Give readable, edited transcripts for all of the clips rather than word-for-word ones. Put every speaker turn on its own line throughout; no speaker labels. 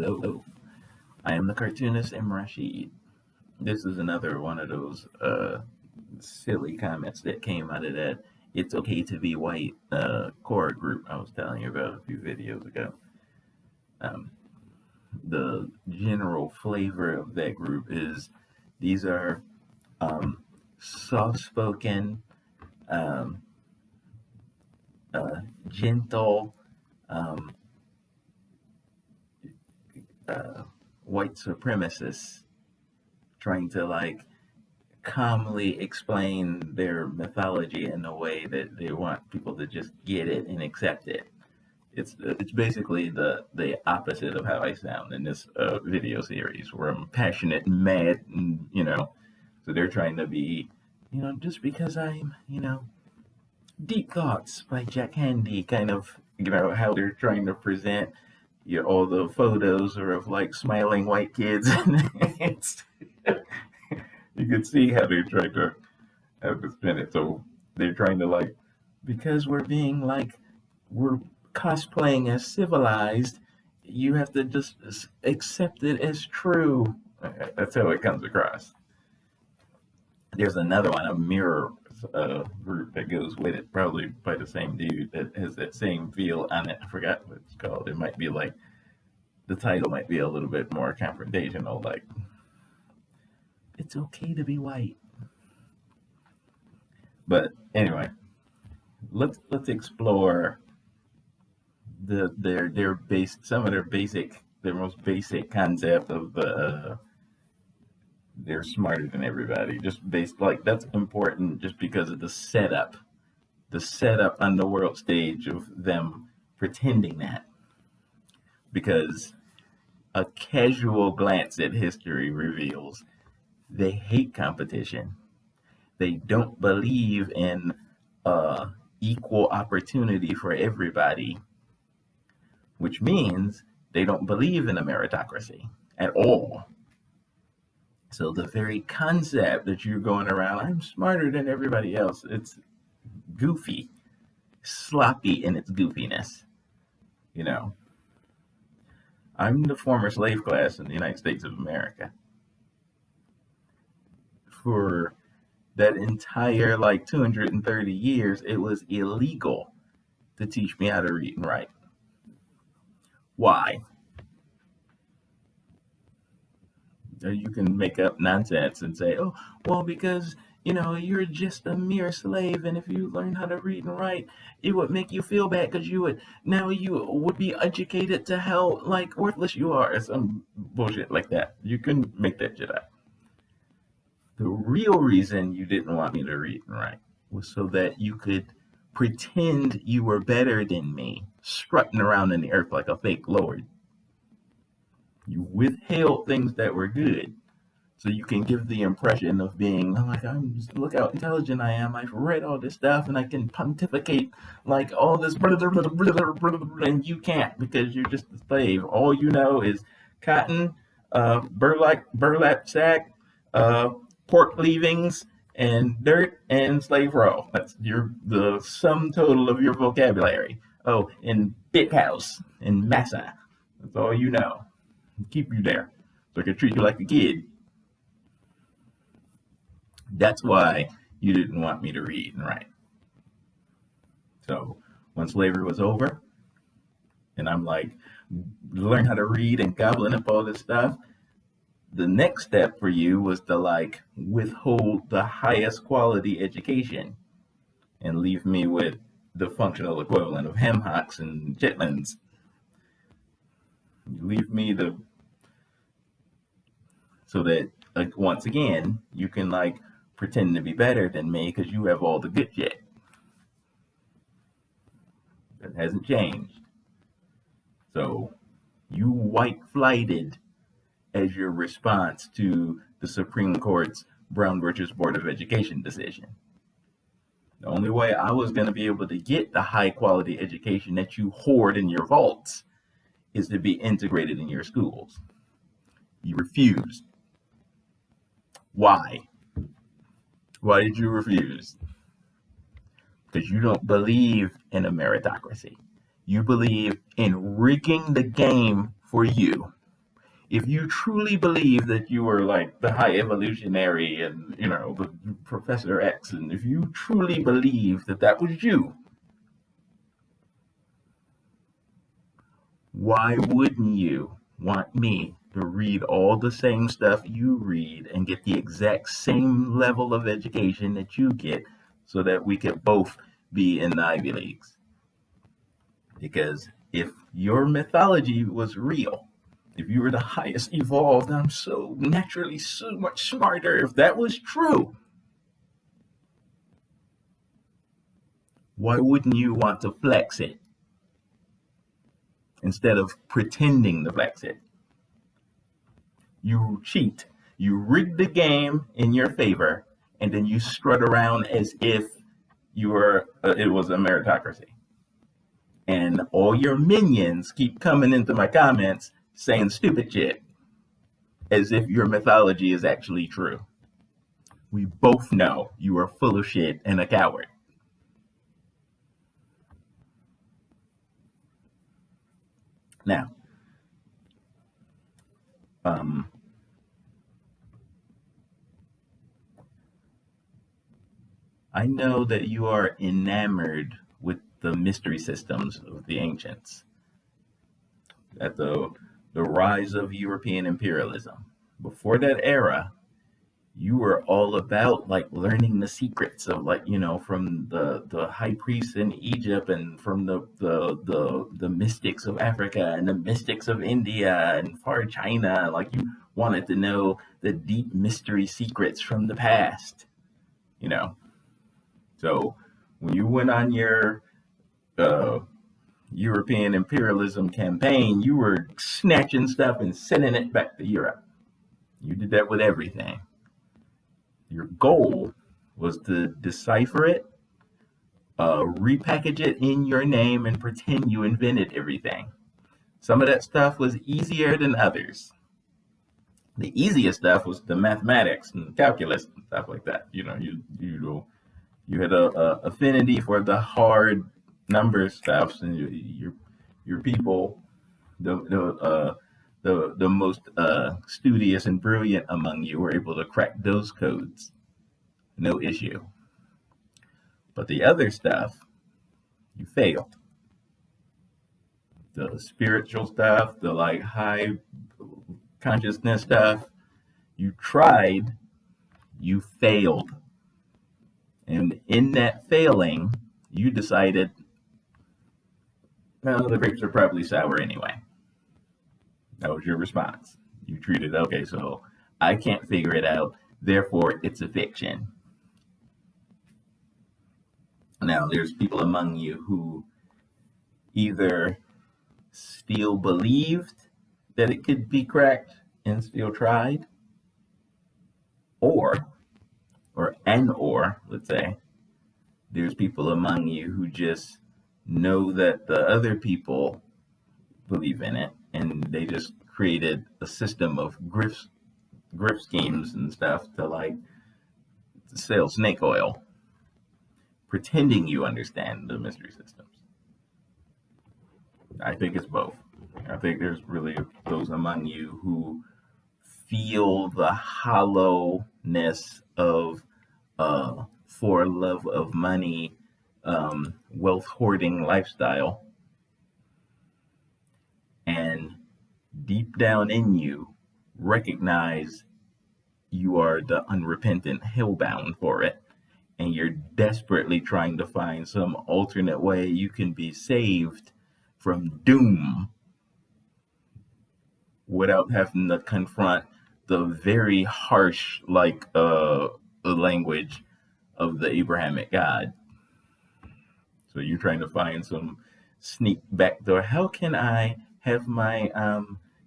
Hello, hello. I am the cartoonist M. Rashid. This is another one of those silly comments that came out of that "It's Okay to Be White" core group I was telling you about a few videos ago. Um, the general flavor of that group is these are soft-spoken, um, gentle, um, uh, white supremacists trying to calmly explain their mythology in a way that they want people to just get it and accept it. It's basically the opposite of how I sound in this video series, where I'm passionate and mad, and so they're trying to be, just because I'm, Deep Thoughts by Jack Handy, kind of, how they're trying to present all the photos are of smiling white kids. It's, you can see how they're trying to have to spin it. So they're trying to because we're cosplaying as civilized, you have to just accept it as true. That's how it comes across. There's another one, a mirror group that goes with it, probably by the same dude, that has that same feel on it. I forgot what it's called. It might be the title might be a little bit more confrontational, it's okay to be white. But anyway, let's explore their most basic concept of they're smarter than everybody. Just based that's important just because of the setup on the world stage of them pretending that. Because a casual glance at history reveals they hate competition. They don't believe in equal opportunity for everybody, which means they don't believe in a meritocracy at all. So the very concept that you're going around, I'm smarter than everybody else, it's goofy, sloppy in its goofiness. I'm the former slave class in the United States of America. For that entire 230 years, it was illegal to teach me how to read and write. Why? You can make up nonsense and say, oh, well, because, you're just a mere slave, and if you learn how to read and write, it would make you feel bad because you would be educated to how, worthless you are, or some bullshit like that. You can make that shit up. The real reason you didn't want me to read and write was so that you could pretend you were better than me, strutting around in the earth like a fake lord. You withheld things that were good so you can give the impression of being look how intelligent I am. I've read all this stuff and I can pontificate all this, and you can't because you're just a slave. All you know is cotton, burlap sack, pork leavings, and dirt, and slave row. That's the sum total of your vocabulary. Oh, and big house and massa. That's all you know. Keep you there so I can treat you like a kid. That's why you didn't want me to read and write. So when slavery was over and I'm learn how to read and gobbling up all this stuff, the next step for you was to withhold the highest quality education and leave me with the functional equivalent of hem hocks and chitlins. You leave me so that once again you can pretend to be better than me because you have all the good shit. That hasn't changed. So you white flighted as your response to the Supreme Court's Brown versus Board of Education decision. The only way I was going to be able to get the high quality education that you hoard in your vaults is to be integrated in your schools. You refused. Why? Why did you refuse? Because you don't believe in a meritocracy. You believe in rigging the game for you. if you truly believe that you were like the high evolutionary and, the Professor X, and if you truly believe that that was you, why wouldn't you want me to read all the same stuff you read and get the exact same level of education that you get so that we could both be in the Ivy Leagues? Because if your mythology was real, if you were the highest evolved, I'm so naturally so much smarter, if that was true, why wouldn't you want to flex it instead of pretending to flex it? You cheat. You rig the game in your favor, and then you strut around as if it was a meritocracy. And all your minions keep coming into my comments saying stupid shit as if your mythology is actually true. We both know you are full of shit and a coward. Now, I know that you are enamored with the mystery systems of the ancients, at the rise of European imperialism. Before that era, you were all about like learning the secrets of from the high priests in Egypt and from the mystics of Africa and the mystics of India and far China. Like you wanted to know the deep mystery secrets from the past, So when you went on your European imperialism campaign, you were snatching stuff and sending it back to Europe. You did that with everything. Your goal was to decipher it, repackage it in your name, and pretend you invented everything. Some of that stuff was easier than others. The easiest stuff was the mathematics and calculus and stuff like that. You had a affinity for the hard number stuffs, and your people, the most studious and brilliant among you, were able to crack those codes, no issue. But the other stuff, you failed. The spiritual stuff, the like high consciousness stuff, you tried, you failed. And in that failing, you decided, well, the grapes are probably sour anyway. That was your response. You treated, okay, so I can't figure it out, therefore it's a fiction. Now, there's people among you who either still believed that it could be cracked and still tried, or let's say, there's people among you who just know that the other people believe in it, and they just created a system of grift schemes and stuff to like sell snake oil, pretending you understand the mystery systems. I think it's both. I think there's really those among you who feel the hollowness of for love of money, wealth hoarding lifestyle, and deep down in you recognize you are the unrepentant hellbound for it, and you're desperately trying to find some alternate way you can be saved from doom without having to confront the very harsh language of the Abrahamic God. So you're trying to find some sneak back door. How can I have my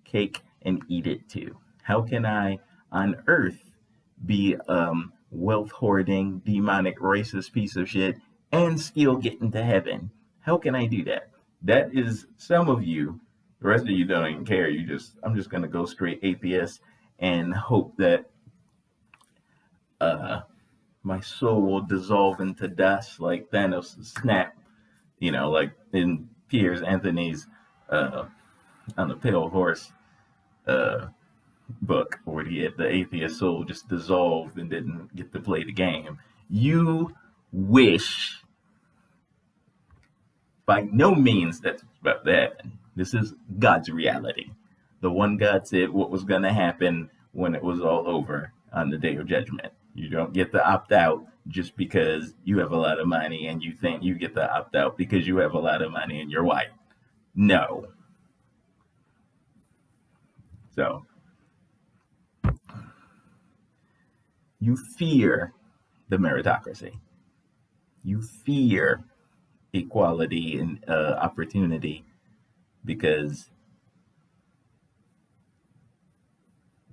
cake and eat it too? How can I on earth be wealth hoarding, demonic, racist piece of shit and still get into heaven? How can I do that? That is some of you. The rest of you don't even care. I'm just gonna go straight atheist and hope that my soul will dissolve into dust like Thanos' snap, like in Piers Anthony's on the pale horse book where the atheist soul just dissolved and didn't get to play the game. You wish by no means that's about to happen. This is God's reality. The one God said what was going to happen when it was all over on the day of judgment. You don't get to opt out just because you have a lot of money and you think you get to opt out because you have a lot of money and you're white. No. So, you fear the meritocracy. You fear equality and opportunity because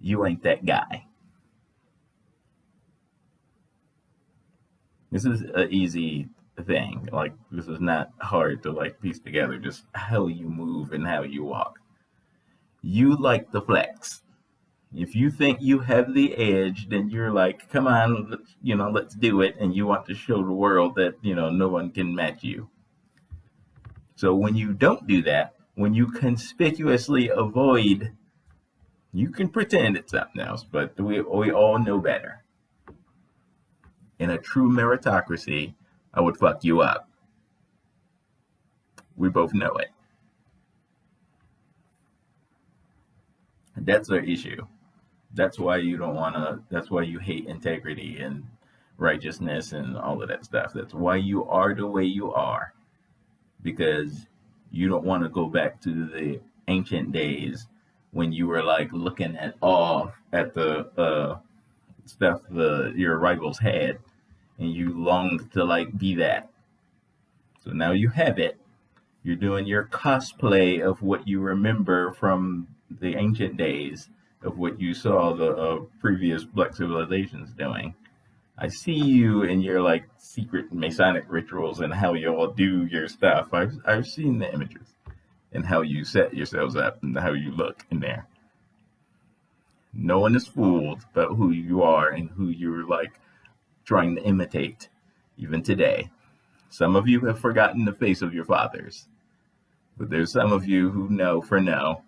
you ain't that guy. This is an easy thing. Like, this is not hard to like piece together, just how you move and how you walk. You like the flex. If you think you have the edge, then you're like, come on, let's do it. And you want to show the world that, no one can match you. So when you don't do that, when you conspicuously avoid, you can pretend it's something else, but we all know better. In a true meritocracy, I would fuck you up. We both know it. That's our issue. That's why that's why you hate integrity and righteousness and all of that stuff. That's why you are the way you are. Because you don't want to go back to the ancient days when you were like looking at awe at the stuff your rivals had, and you longed to like be that. So now you have it. You're doing your cosplay of what you remember from the ancient days, of what you saw the previous Black civilizations doing. I see you in your like secret Masonic rituals and how you all do your stuff. I've seen the images and how you set yourselves up and how you look in there. No one is fooled about who you are and who you're like trying to imitate, even today. Some of you have forgotten the face of your fathers, but there's some of you who know for no,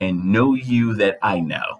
and know you that I know.